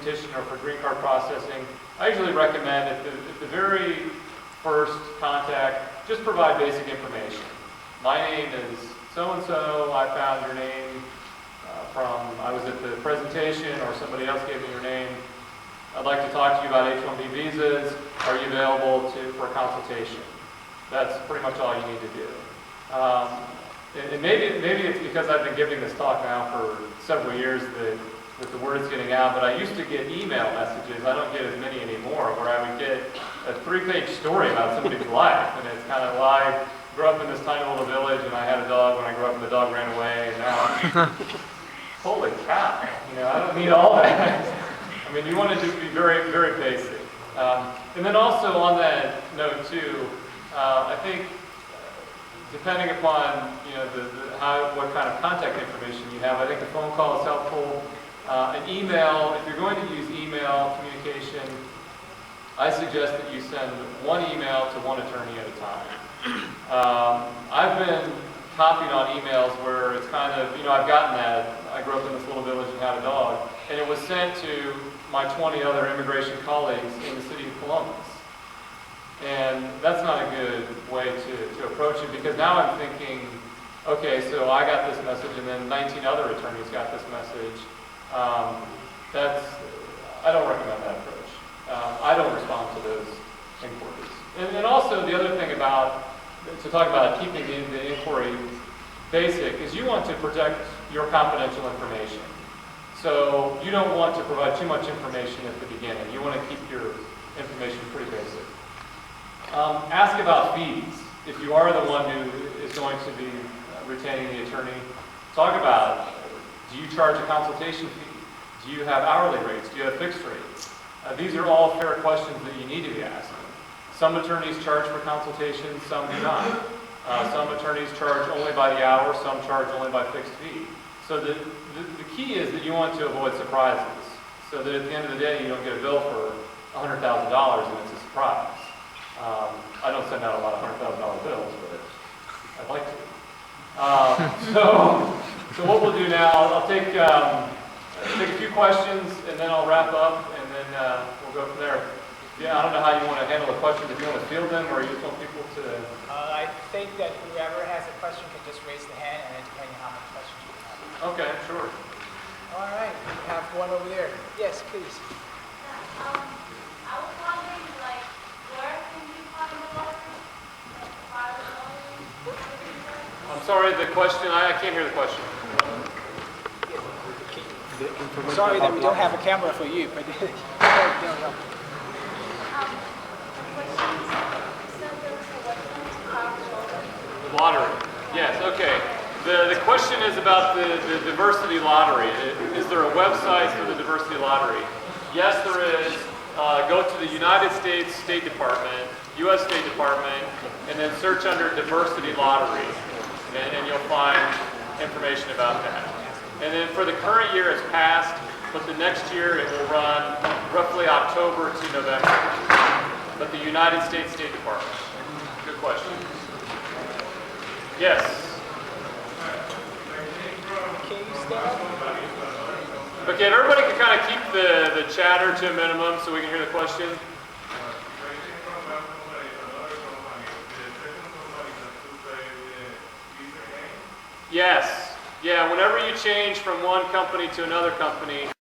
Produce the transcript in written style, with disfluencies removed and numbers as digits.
petition or for green card processing, I usually recommend at the very first contact, just provide basic information. My name is so-and-so, I found your name I was at the presentation, or somebody else gave me your name. I'd like to talk to you about H-1B visas. Are you available for a consultation? That's pretty much all you need to do. And maybe it's because I've been giving this talk now for several years that the word is getting out, but I used to get email messages. I don't get as many anymore, where I would get a 3-page story about somebody's life, and it's kind of like, I grew up in this tiny little village, and I had a dog when I grew up, and the dog ran away, and now, holy cow, I don't need all that. I mean, you want to just be very, very basic. And then also on that note too, I think depending upon what kind of contact information you have, I think a phone call is helpful. An email, if you're going to use email communication, I suggest that you send one email to one attorney at a time. I've been copied on emails where it's kind of, I've gotten that. I grew up in this little village and had a dog, and it was sent to my 20 other immigration colleagues in the city of Columbus. And that's not a good way to approach it, because now I'm thinking, okay, so I got this message and then 19 other attorneys got this message. I don't recommend that approach. I don't respond to those inquiries. And also the other thing to talk about keeping the inquiry basic is you want to protect your confidential information. So you don't want to provide too much information at the beginning. You want to keep your information pretty basic. Ask about fees. If you are the one who is going to be retaining the attorney, talk about, do you charge a consultation fee? Do you have hourly rates? Do you have fixed rates? These are all fair questions that you need to be asking. Some attorneys charge for consultations, some do not. Some attorneys charge only by the hour, some charge only by fixed fee. So the key is that you want to avoid surprises, so that at the end of the day you don't get a bill for $100,000 and it's a surprise. I don't send out a lot of $100,000 bills, but I'd like to. So what we'll do now, I'll take a few questions and then I'll wrap up, and then we'll go from there. Yeah, I don't know how you want to handle the questions. If you want to field them, or you just want people to... I think that whoever has a question can just raise the hand, and then depending on how many questions you have. Okay, sure. All right, we have one over there. Yes, please. I was wondering, where can you find the lawyers? Private lawyers? I'm sorry, the question, I can't hear the question. Sorry that we don't have a camera for you, but The lottery. Yes, okay. The question is about the diversity lottery. Is there a website for the diversity lottery? Yes, there is. Go to the United States State Department, U.S. State Department, and then search under diversity lottery, and you'll find information about that. And then for the current year, it's passed, but the next year it will run roughly October to November. But the United States State Department. Good question. Yes. can you stand up? Okay, if everybody can kind of keep the chatter to a minimum so we can hear the question. Yes. Yeah, whenever you change from one company to another company,